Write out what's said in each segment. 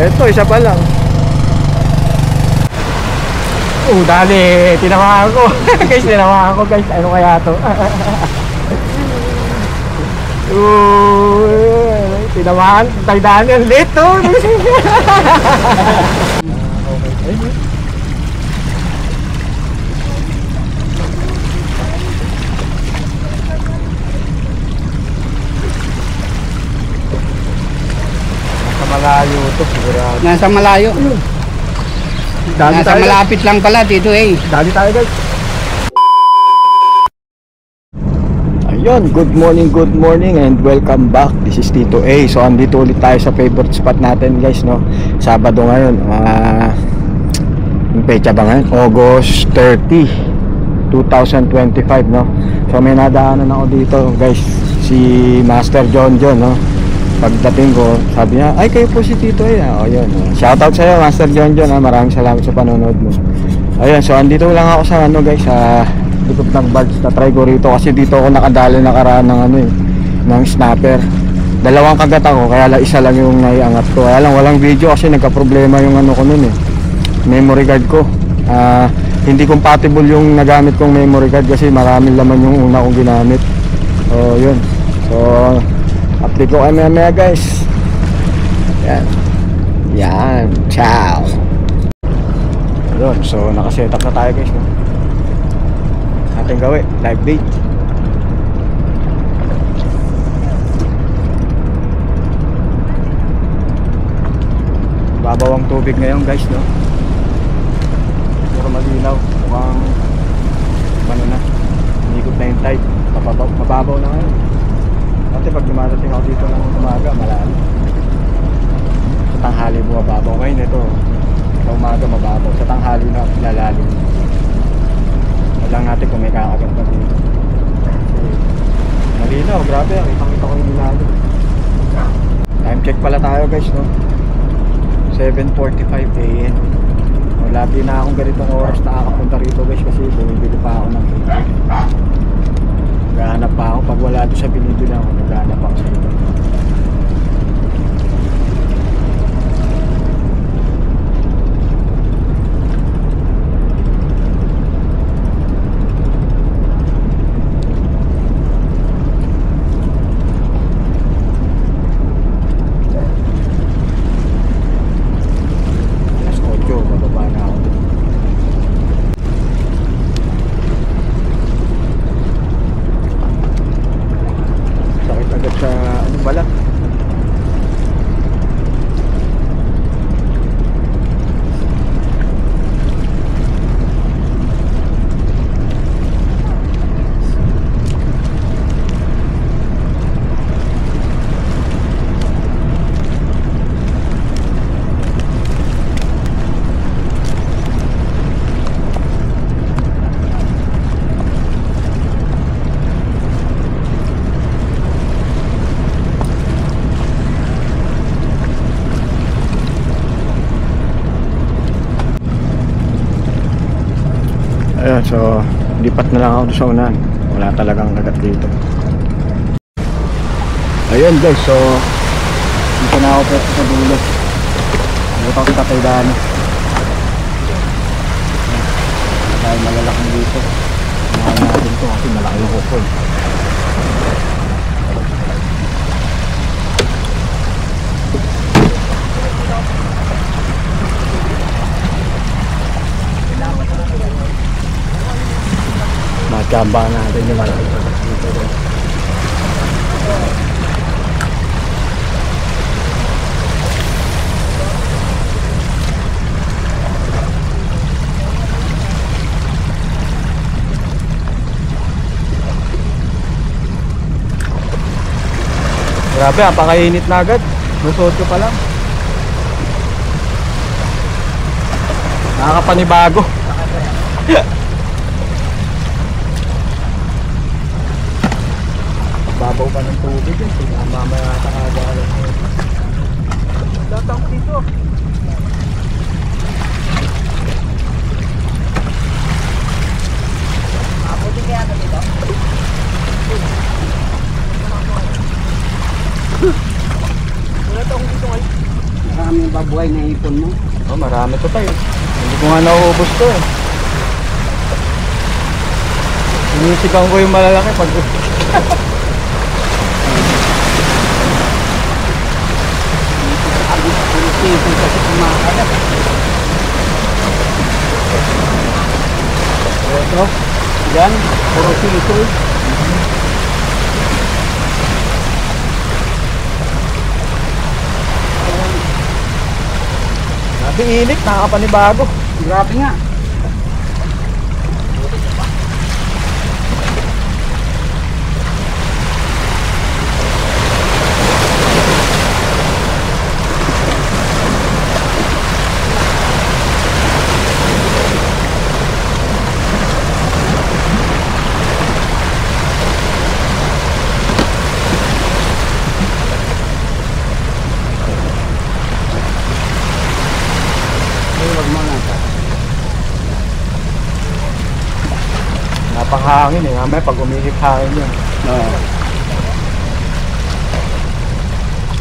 Eto, isa pa lang. Dali, tinamaan ko. Guys, tinamaan ko guys. Ano kaya to? Tinamaan. Tagdaan yan. Late to. Nasa malayo to. Sigurado. Nasa malayo. Dali Nasa tayo, malapit lang pala dito eh. dali tayo guys. Ayun, good morning and welcome back. This is Tito A. So andito ulit tayo sa favorite spot natin guys, no. Sabado ngayon. Yung pecha ba ngayon? August 30, 2025, no. So may nadaanan ako dito guys, si Master John, no. Pagdating ko, sabi niya, ay kayo po si Tito A. O yun, shoutout sa'yo Master John, ha. Maraming salamat sa panonood mo. Ayun, so andito lang ako sa ano guys, sa likod ng barge. Na-try ko rito kasi dito ako nakadali nakaraan ng ano ng snapper. Dalawang kagat ako, kaya lang isa lang yung naiangat ko. Kaya lang walang video kasi nagka-problema yung ano ko nun memory card ko. Hindi compatible yung nagamit kong memory card kasi maraming laman yung una kong ginamit. So yun, so update ko kayo maya guys. Yan, ciao. Yun, so nakaset up na tayo guys, no? Ating gawin, live bait. Babaw ang tubig ngayon guys, no? Puro malinaw. Mukhang ano na, umikot na yung tide. Mababaw na ngayon. Kasi pag dumadating ako dito ng umaga, malalim. Sa tanghali bumababaw. Ngayon ito, sa umaga mababaw. Sa tanghali na lalalim. Lang natin kung may kakagat na dito. Malinaw, grabe. Kitang-kita ko yung nilalim. Time check pala tayo guys, no? 7:45 AM. Labi na akong ganitong oras nakakapunta rito guys kasi bumibili pa ako ng tubig. Naghahanap pa ako. Pag wala doon sa binibili ako, naghahanap ako sa ito. Ayun, so lipat na lang ako sa unahan. Wala talagang kagat dito. Ayun guys, so dito na ako sa dulo. Dito ako sa kaidaan. Dahil malalaki dito. Mahal natin to kasi malaki yung hukol. Magkamba natin yung malaki dito. Grabe, apakainit na agad. Nusotso pa lang. Nakakapanibago. Babaw pa ng tubig eh. Mamaya nakagalan mo. Datang dito. Ako din kaya ka dito? Wala taong dito ngayon. marami babuhay na ipon mo. Oh, marami to tayo. Hindi ko nga nauubos to eh. Sinisigaw ko yung malalaki pag... Kasi kumakalat. Ito, yan, puro silisoy. Grabe init, nakakapanibago. Grabe nga. Napakahangin eh, mamaya pag umihip hangin yun. Oo.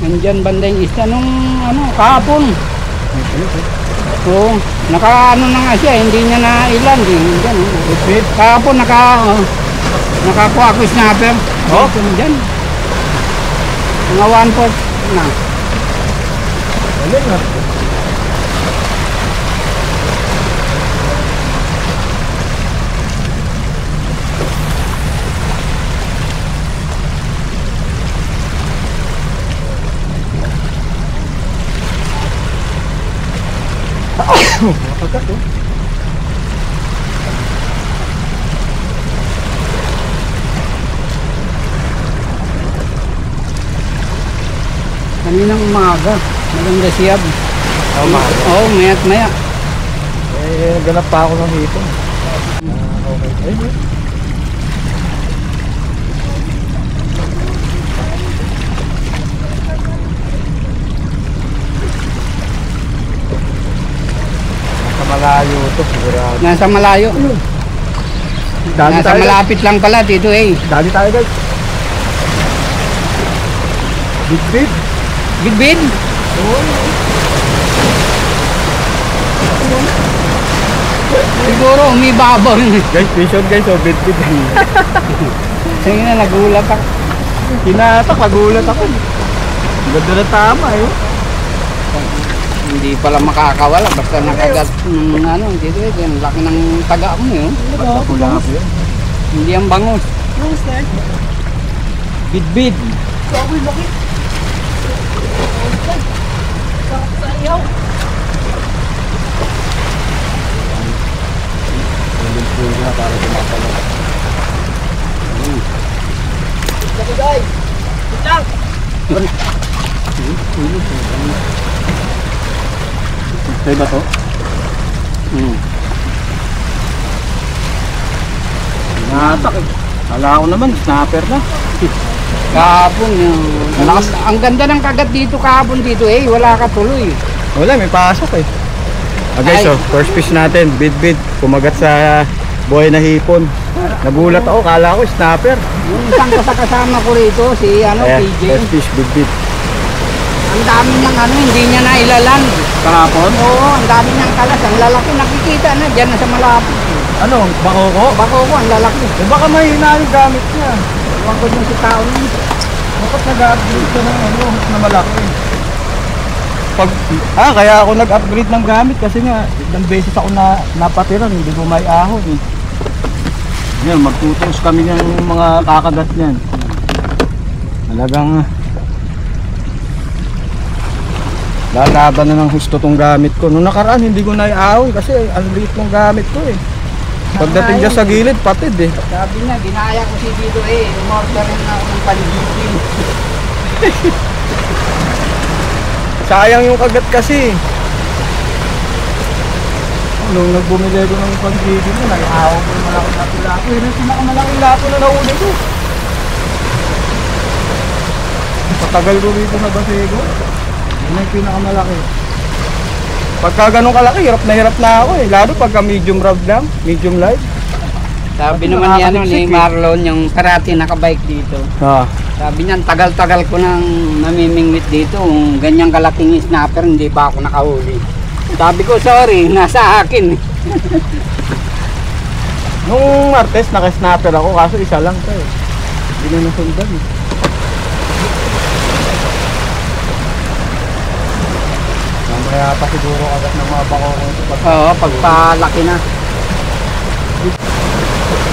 Nandyan banda yung isda nung kahapon. Oo, naka na nga siya, hindi niya na ilan din. Dyan, kahapon nakakuha ko snapper. Oh? Dyan. Mga 1/4 na. Galing ah. Makagat oh. Kaninang umaga, maganda siya. Oo, maya't maya. Eh, ganap pa ako ng hipon. Okay. Ayun. Malayo to, sigurado. Nasa malayo. Dali Nasa tayo, malapit lang pala dito eh. Dali tayo guys. Big. Bidbid. Siguro umibabaw yun. Guys, vision guys, oh, big. Sige na, nagulat ako. Kinatak, nagulat ako. Ganda na tama eh. Hindi pala makakawala basta nakagat ng dito eh. Ang laki ng taga mo yun. Pula ko yun. Hindi ang bangus. Bidbid. Pula na para kumapala. Guys, lang. Sa'yo ba to? Natak eh. Kala ko naman, snapper na. Kahapon yung... Ang ganda ng kagat dito kahapon dito eh. Wala ka tuloy. Wala, may pasok eh. Guys, Ay. oh, first fish natin, bid. Kumagat sa buhay na hipon. Nagulat ako, kala ko snapper. Yung isang kasama ko rito, si Ayan, PJ. first fish, bid. Ang dami niyang hindi niya na ilalan. Kahapon? Oo, ang dami niyang kalas. Ang lalaki nakikita na dyan na sa malapit. Ano, bakoko? Bako ko, ang lalaki. Eh baka mahina yung gamit niya. Huwag ko yung si tao niya. Bakit nag-upgrade ka ng na malaki? Kaya ako nag-upgrade ng gamit kasi nga ilang beses ako napatiran, hindi ko may ahon eh. Yan, magtutos kami ng mga kakagat niyan. Talagang lalaban na ng husto tong gamit ko. Nung nakaraan hindi ko naiahon kasi ang liit ng gamit ko eh. Pagdating dyan sa gilid, patid eh. Sabi niya, ginaya ko si Dito eh. Umorder rin na ako ng paligidin. Sayang yung kagat kasi. Nung nagbumili ko ng paligidin mo, nag-ahaw ko yung malaki na lato. Yun yung pinakamalaki lato na nahuli ko. Patagal ko rito na Basego. Yun yung pinakamalaki. Pagka ganun kalaki, hirap na ako eh. Lalo pagka medium rod lang, medium light. Sabi Kasi naman ni nakakaliksik eh. Marlon, yung karate nakabike dito. Sabi niyan, tagal-tagal ko nang namimingwit dito. Kung ganyang kalaking snapper, hindi pa ako nakahuli. Sabi ko, sorry, nasa akin. Nung Martes, naka-snapper ako, kaso isa lang to eh. Hindi na nasundan eh. Mamaya pa siguro agad ng mga bako ko ito. Oo, pagpalaki na.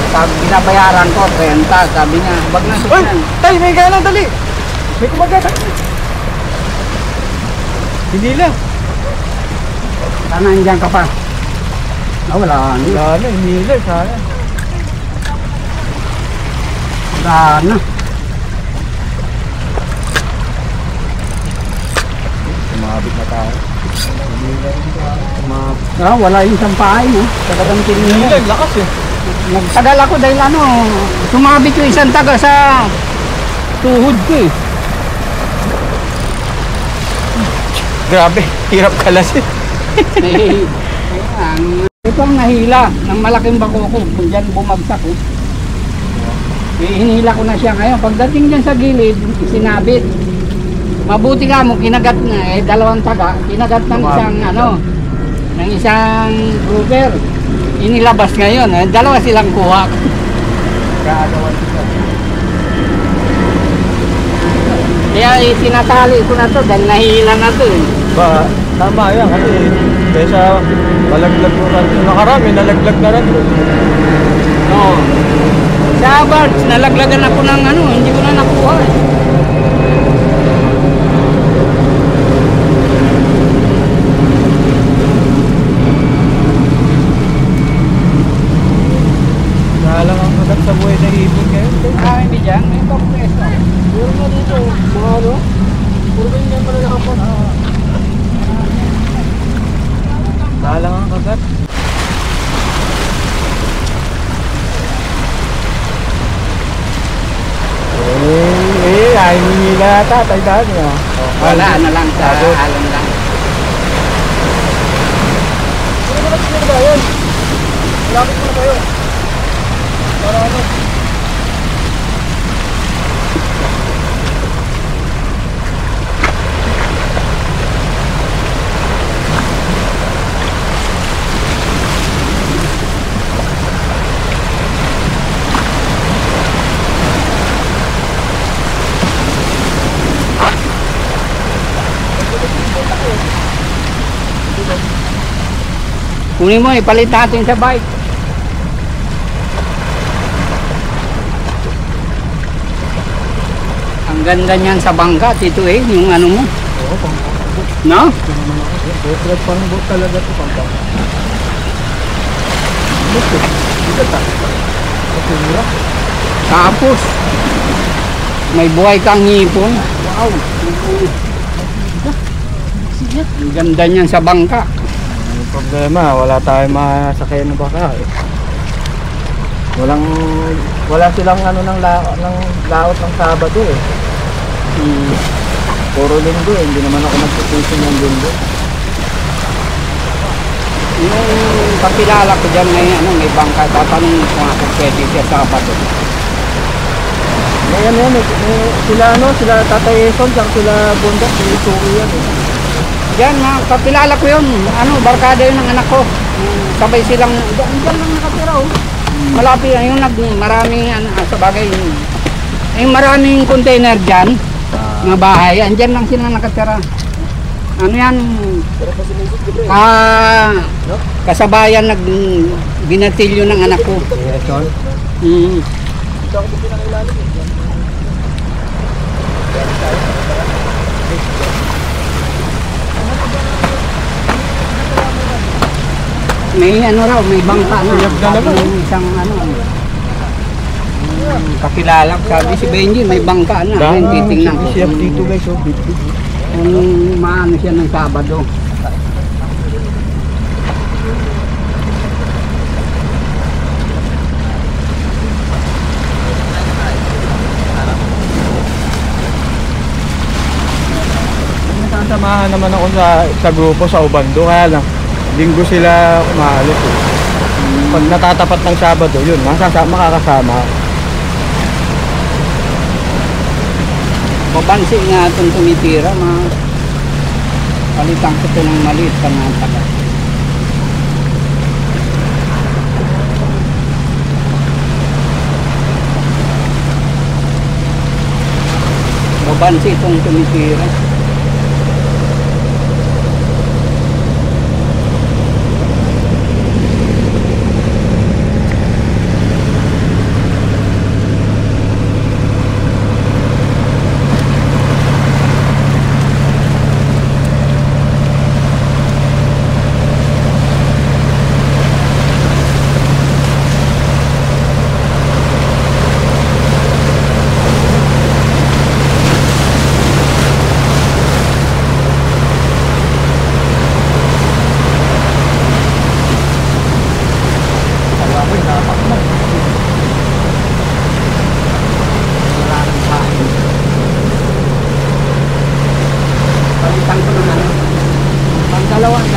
Sabi, binabayaran ko, 30. Sabi niya, wag na Uy! sukyan. Tay, may gana, dali! May kumagat! Hindi lang. Sana andyan ka pa. Ah, wala. Wala na, hindi lang, sayang. Wala na. Sumabit na tayo. Ah, wala yung sampahay, no? Talagang Hindi tinignan. lang, lakas eh. Nagtagal ako dahil ano, sumabit yung isang taga sa tuhod ko eh. Grabe, hirap kalas eh. Ito ang nahila ng malaking bakoko kung dyan bumagsak eh. Hinihila ko na siya ngayon. Pagdating dyan sa gilid, sinabit. Mabuti ka mo, kinagat na eh, dalawang taga, kinagat ng isang ano, ng isang grouper. Inilabas ngayon, eh, dalawa silang kuha. Kaagawan sila. Kaya sinatali ko na to dahil nahihila na to eh. Ba, tama yan kasi kaysa malaglag mo na nakarami, nalaglag na rin. Oo. Sa birds, nalaglagan ako ng ano, hindi ko na nakuha eh. Nalang ang kagat sa buhay na ipon ngayon. Ah, hindi dyan, may pagpreso. Puro na dito, mga ano, puro ganyan pala nakapon. Nalang ang kagat. Ay nila tatay dahil mo. Wala, ano lang sa Abot. alon lang. Lapit mo na kayo. Para ano? Kunin mo, ipalit natin sa bike. Ang ganda niyan sa bangka, Tito eh, yung ano mo. Oo, pang-pang. No? Ito naman ako. Botred pang bot talaga ito pang-pang. Bot eh. Ito ta. Kapura. Tapos, may buhay kang ngipon. Wow. Ang ganda niyan sa bangka. Ang problema, wala tayong masakay ng baka eh. Wala silang ano ng laot ng Sabado eh. Puro linggo eh, hindi naman ako nagpupusin ng linggo. Yung kakilala ko dyan may bangka, tatanong kung ako pwede siya Sabado. May ano yan eh, sila Tatay Son, sila Bundak, sila Suki yan eh. Yan, kakilala ko yun. Barkada yun ng anak ko. Sabay silang, dyan lang nakatira oh. Malapit yung maraming sa bagay. Yung maraming container dyan, mga bahay, andyan lang sila nakatira. Ano yan? Kasabayan binatilyo ng anak ko. May may bangka na. May isang kakilala ko, sabi si Benji, may bangka na. Ayun, titingnan ko. Siya dito guys, oh, big. Kung maano siya ng Sabado. Nasasamahan naman ako sa grupo sa Ubando, kaya lang linggo sila umaalis eh. Pag natatapat ng Sabado, yun, makakasama. Babansi nga itong tumitira, palitan ko ito ng maliit pa na taga. Babansi itong tumitira.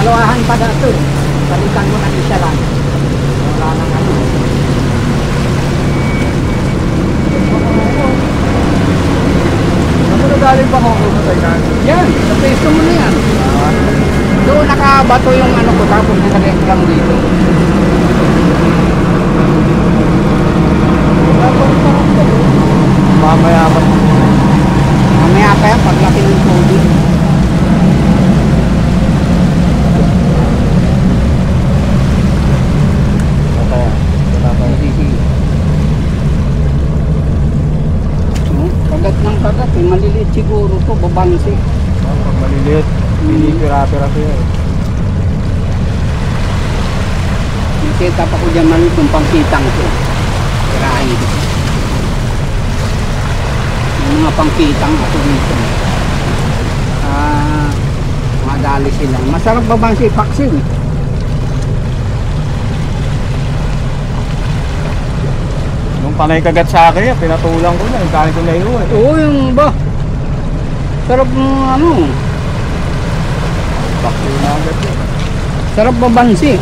Dalawahan pa dato. Palitan ko ng isa lang. Wala nang ano. Ano na galing pa kung ano tayo na? Yan, sa peso mo na yan. Doon nakabato yung ano ko, tapos nilagay ko lang dito. Mamaya pa. Mamaya pa yan, paglaki ng tubig. Kagat ng kagat, maliliit siguro to, babansi. Pag maliliit, pinipira-pira ko yan. Nakita pa ko dyan man itong pangkitang ko. Kirahin ko. Yung mga pangkitang ako dito. Madali sila. Masarap babansi paksin. Nung panay kagat sa akin, pinatulang ko na. Yung kanin ko na iwan. Oo, yung ba? Sarap ng ano. Bakit na agad yun. Sarap babansi.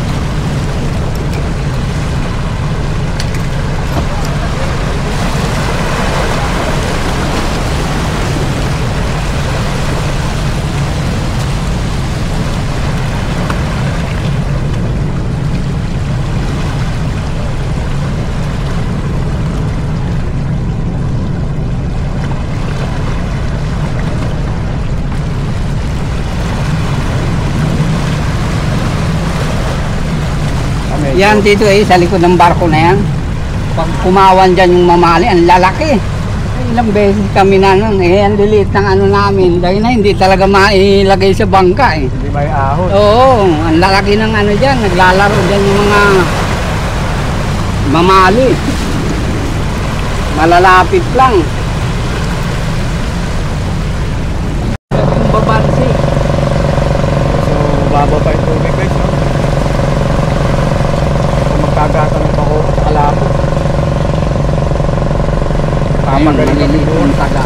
Yan dito sa likod ng barko na yan. Pag kumawan dyan yung mamali, ang lalaki. Ilang beses kami na nun, ang liliit ng ano namin. Dahil na hindi talaga mailagay sa bangka Hindi may ahon. Oo, ang lalaki ng ano dyan, naglalaro dyan yung mga mamali. Malalapit lang. Yung babansi. So, baba pa yung tubig guys. No? Kung magkagatan ng pako sa kalabo. Papagaling kami maliliit doon. yung taga.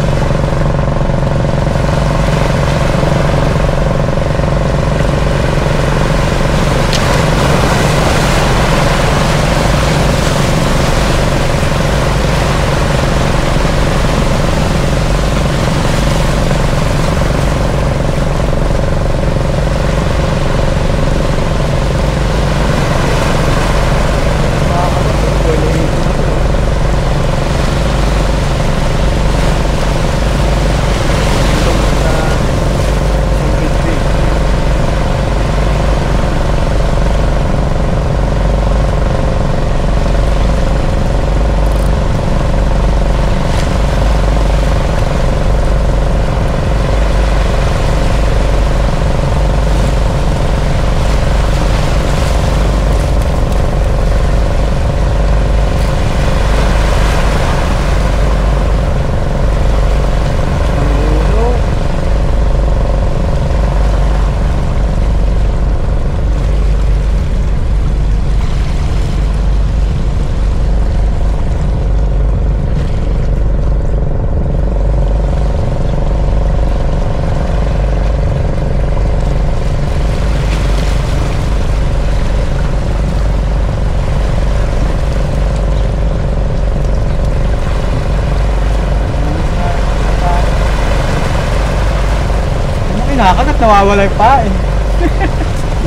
Ba't nawawala yung pain?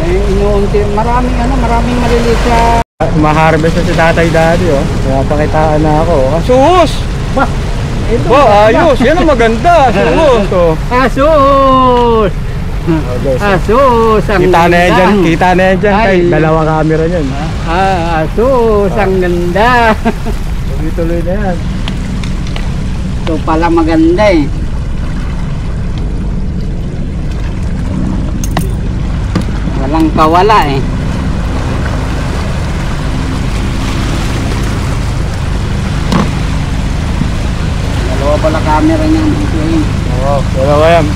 May inuunti, maraming maliliit sa... Ma-harvest na si tatay daddy, oh. Kaya pakitaan na ako. Asus! Ba? Ito, Ayos! Yan ang maganda! Asus! Oh. Asus! Okay, so, Asus! Ang kita na yan dyan, ganda. kita na yan dyan. Ay. Kay dalawa camera niyan. Asus! Ang ganda! Tuloy-tuloy na yan. Ito pala maganda eh. Walang kawala eh. Dalawa pala camera niyan. Oo, dalawa yan.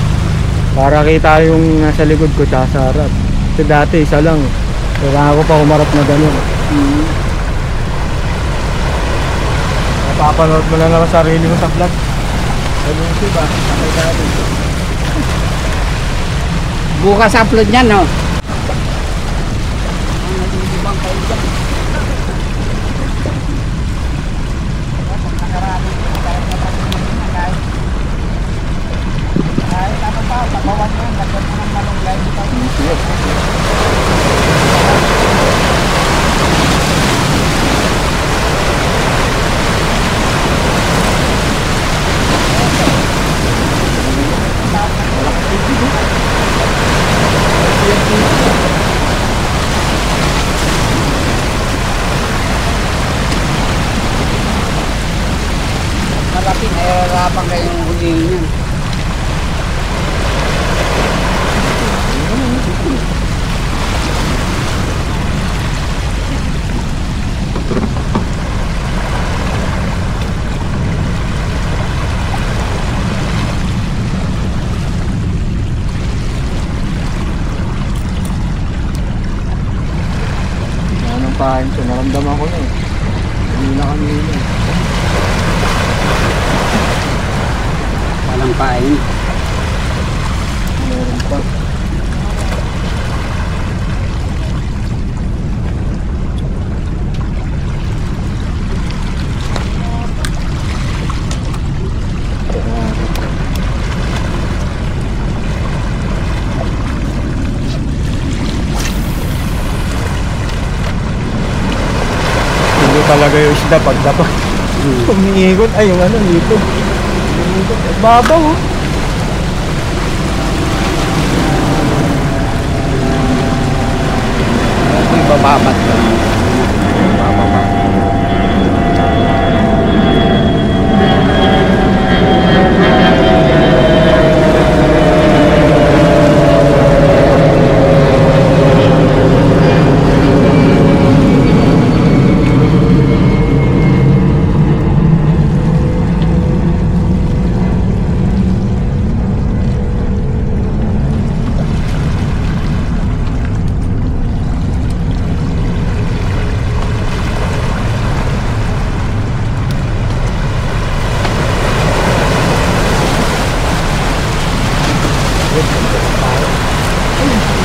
Para kita yung nasa likod ko tsaka sa harap. Kasi dati isa lang. Kailangan ko pa umarap na gano'n. Napapanood mo na naman sarili mo sa vlog. Ano yung ba? Sakay dati. Bukas upload niyan no? Malaki, nahihirapan kayong huliin yan. Ano ang pahin ko? Naramdaman ko na eh. Hindi na kami yun eh. Walang pain. Meron pa. Hindi talaga yung isda pag dapat. Umiikot. Ay, yung ano, dito. Umiikot. Babaw, oh. Ito yung bababat ko. Bababat.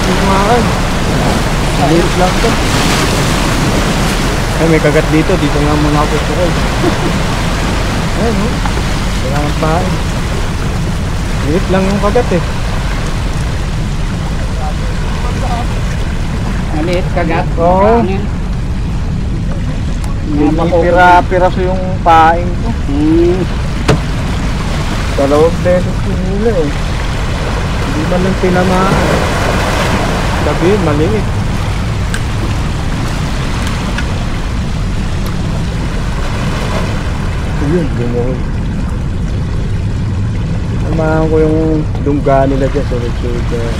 Tumakan. Ayos lang to. Ay, may kagat dito. Dito nga muna ako ito. Ayun, oh. Kailangan pain. Liit lang yung kagat eh. Maliit kagat. Oo. Ano yun? Pira-piraso yung pain ko. Dalawang beses yung hula eh. Hindi man lang tinamaan. Sabihin, maliit. Yun, bumuhol. Samahan ko yung dungga nila dyan sa Richard.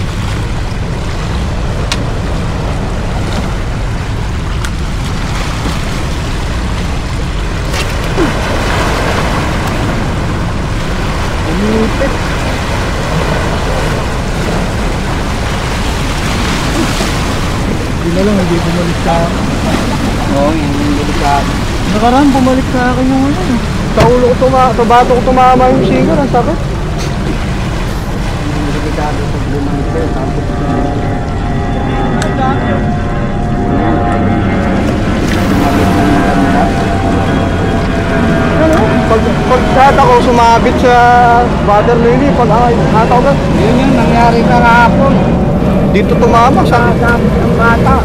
Umipit. Hindi na lang, hindi bumalik sa akin. Oo, yung delikado. Nakaraan, bumalik sa akin yung ano. Sa ulo ko sa bato ko tumama yung singer, ang sakit. Yung delikado sa bumalik kayo. Tapos Ano? Pag shot ako, sumabit sa water lily pag hataw ka. Yun yung nangyari kahapon. Dito tumama sa Sabit ang bata.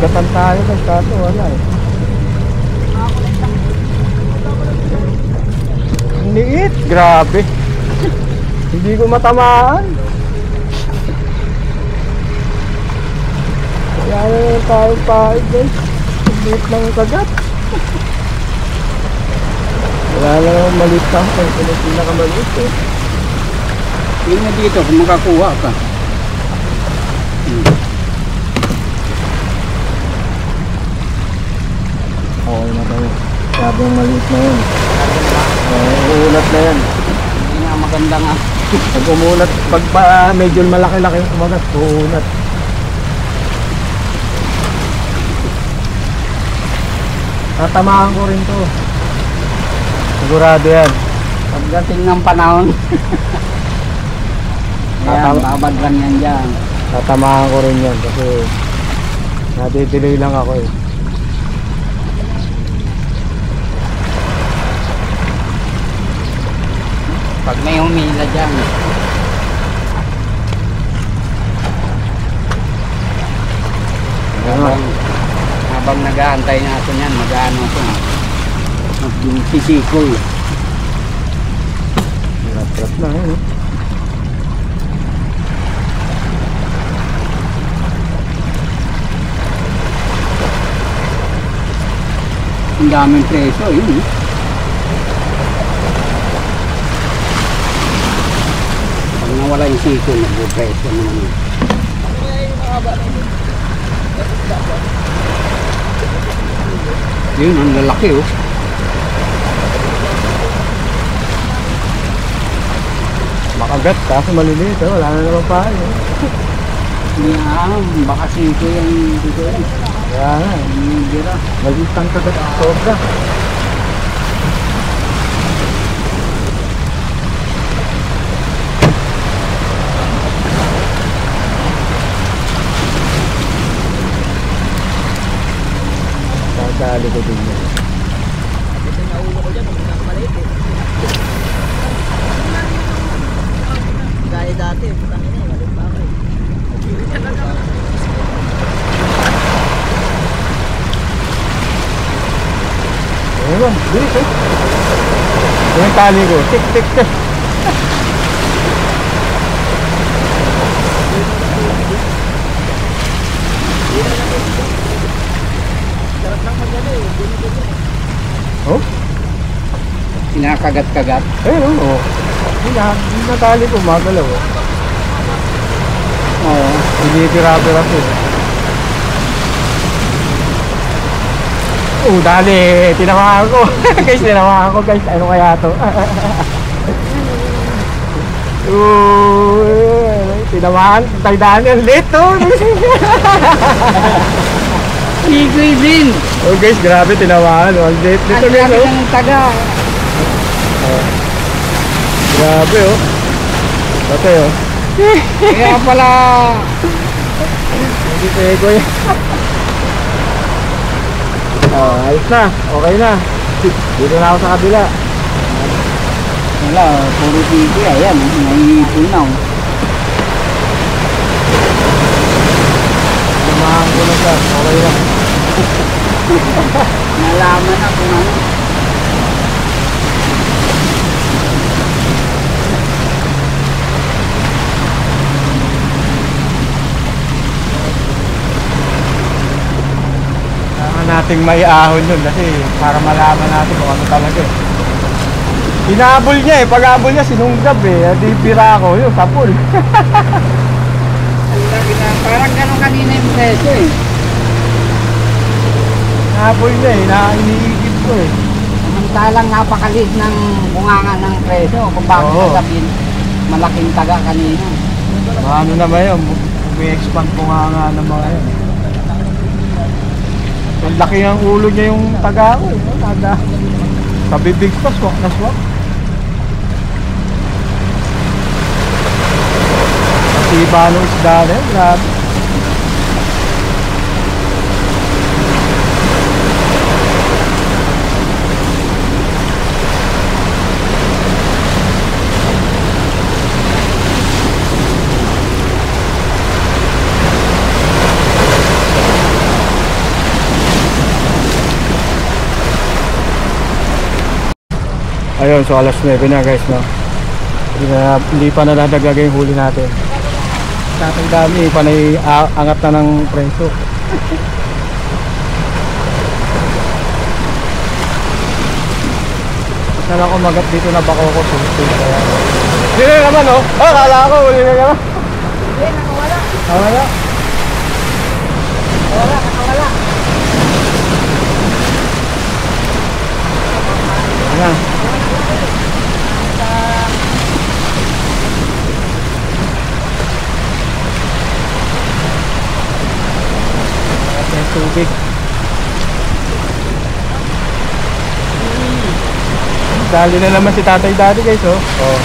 nagatan tayo guys, kaso wala eh. Ang liit, grabe. Hindi ko matamaan. Kaya na tayo paig guys. Ang liit ng kagat. Wala na naman maliit ka. Ito na pinakamaliit eh. Yun na dito kung makakuha ka. Okay na tayo. Sabi yung maliit na yun. Uulat na yan. Hindi nga maganda nga. Pag umulat, pag medyo malaki-laki yung umagat, uulat. Tatamaan ko rin to. Sigurado yan. Pagdating ng panahon. Ayan, Tama. babadlan yan dyan. Tatamaan ko rin yan kasi nadidelay lang ako eh. Pag may humila dyan. Ano? Habang nag-aantay natin yan, mag-ano ito. Mag-sisikoy. Hirap-hirap na yun eh. Ang daming preso, yun eh. Pag nawala yung siko, nag-preso naman yun. Yun, ang lalaki oh. Makagat kaso maliliit eh. Wala na naman pa eh. Hindi nga, baka siko yung dito yun. Kaya nga eh. Hindi bira. Maliit ang kagat sobra. Sasali ko din yan. Gaya dati, putang ina, walang bakay. Ayun, bilis eh. Yung tali ko, tik tik tik. Oh? Kinakagat-kagat. Ayun oh. Yung natali ko, magalaw oh. Oo. Binibira-bira ko. Dali, tinamaan ko. Guys, tinamaan ko guys. Ano kaya to? Tinamaan. Tagdaan yung late to. Sikoy din. Oh guys, grabe tinamaan. Ang late dito Ang guys laki oh. ng taga. Grabe oh. Pati oh. Kaya pala, Hindi pego yan. Ayos na. Okay na. Dito na ako sa kabila. wala, puro sikoy. Ayan, naiipon na oh. Tumahan ko na siya. Okay na. Nalaman na kung ano. Kailangan nating may ahon yun kasi para malaman natin kung ano talaga eh. Hinabol niya eh. Pag-abol niya sinunggab eh. Di bira ako yun. Kapul. Ang laki na, parang gano'n kanina yung preso eh. Hinabol niya eh. Iniigib ko eh. Samantalang napakaliit ng bunganga ng preso. Kung bakit Oo. sasabihin, malaking taga kanina. Ano naman yun. Umi-expand ko nga ng mga yun. Ang laki ng ulo niya yung taga ko eh. Taga. Sa bibig pa, swak na swak. Kasi iba nung isda na yun. Grabe. ngayon, so alas 9 na guys, no? Hindi pa nadadagdag yung huli natin. Tatang dami, panay angat na ng preso. Kala ko magat dito na bako ko. Hindi na naman, oh. Oh, kala ko, huli na naman. Hindi, nakawala. Wala. Nakawala. Ayan. May tubig. Dali na naman si tatay dati guys, oh. Oh.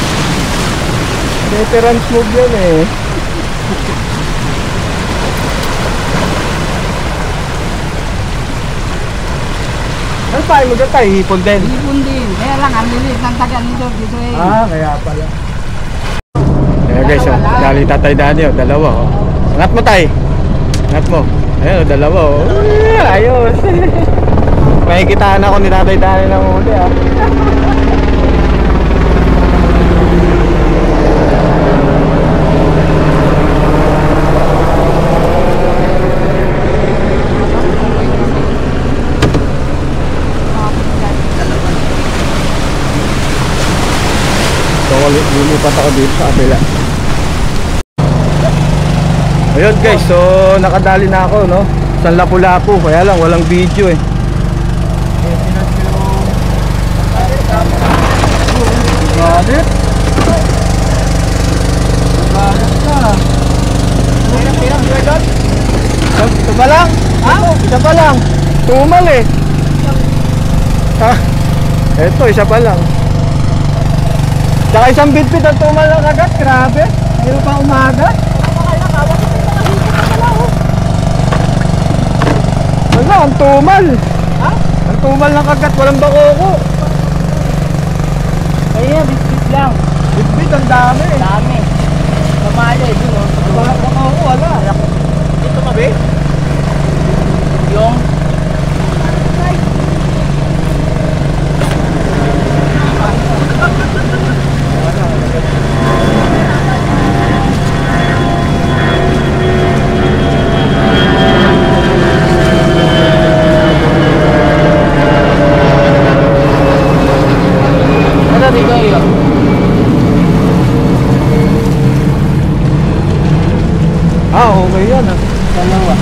Veteran's move yun eh. Ano pa mo dyan tayo? Hipon din. Hipon din. Kaya lang, ang lilit ng taga nito dito eh. Kaya pala. Ayan guys, oh. Dali tatay dati, oh. Dalawa, oh. Angat mo tay. Angat mo. Ayan, oh. Dalawa, oh. Ayos. Makikitaan ako ni tatay dati ng huli, ah. Lilipat ako dito sa kabila. Ayun guys, so nakadali na ako, no? Sa Lapu-Lapu, kaya lang walang video eh. Galit. Ito pa lang? Ha? Isa pa lang. Tumal eh. Ha? Ito, isa pa lang. Saka isang bitbit ang tumal ng kagat, grabe. Ayaw pa umaga. Wala, ang tumal. Ha? Ang tumal ng kagat, walang bakoko. Kaya, bitbit lang. Bitbit, ang dami. Dami. Kamali, dun o. Bakoko, wala. Dito ka, be? Yung... Okay yan, ah. Dalawa.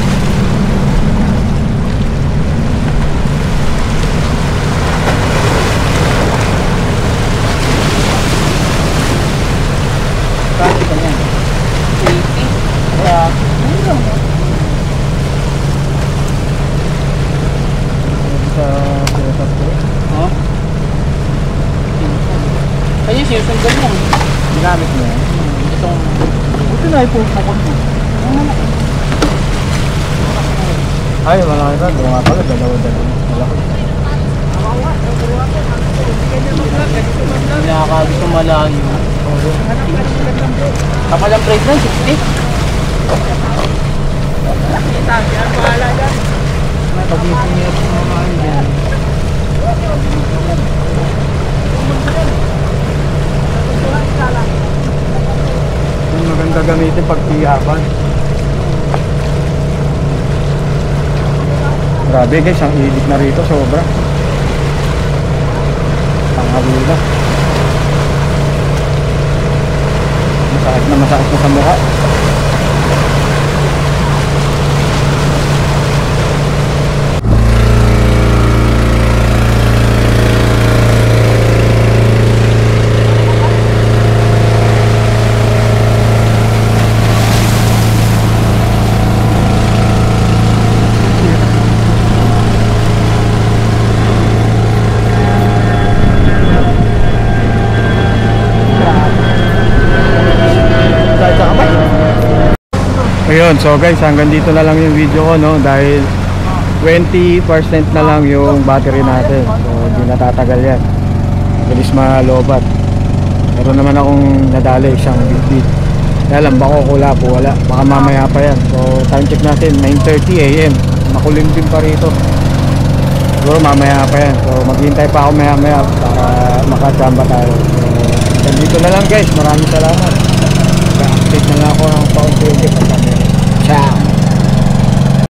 Bakit ka yan? 80? Kaya, ano lang mo? Sa setup ko. Oh? Kaya sinusundan mo. Ginamit mo yan. Itong... Buti na ipupukon mo. Ay, malaki ka. Doon nga pala, dalawa-dalawa. Malaki. Nakakabit yung malayo. Kapal ang price lang, 60. Pag-ipin niya po mga ano yan. Yung maganda gamitin pag tiyapan. Grabe guys, ang ilit na rito, sobra. Panghalula. Masakit na sa mukha. Ayun, so guys, hanggang dito na lang yung video ko, no, dahil 20% na lang yung battery natin, so hindi natatagal yan, bilis malobat. Meron naman akong nadali isang bitbit, kaya lang bako kula po, wala, baka mamaya pa yan. So time check natin 9:30 AM, makulimlim pa rito. siguro mamaya pa yan. So maghintay pa ako maya para makachamba tayo. So dito na lang guys, maraming salamat. Update na lang ako ng paunti-unti pag kami. Ciao!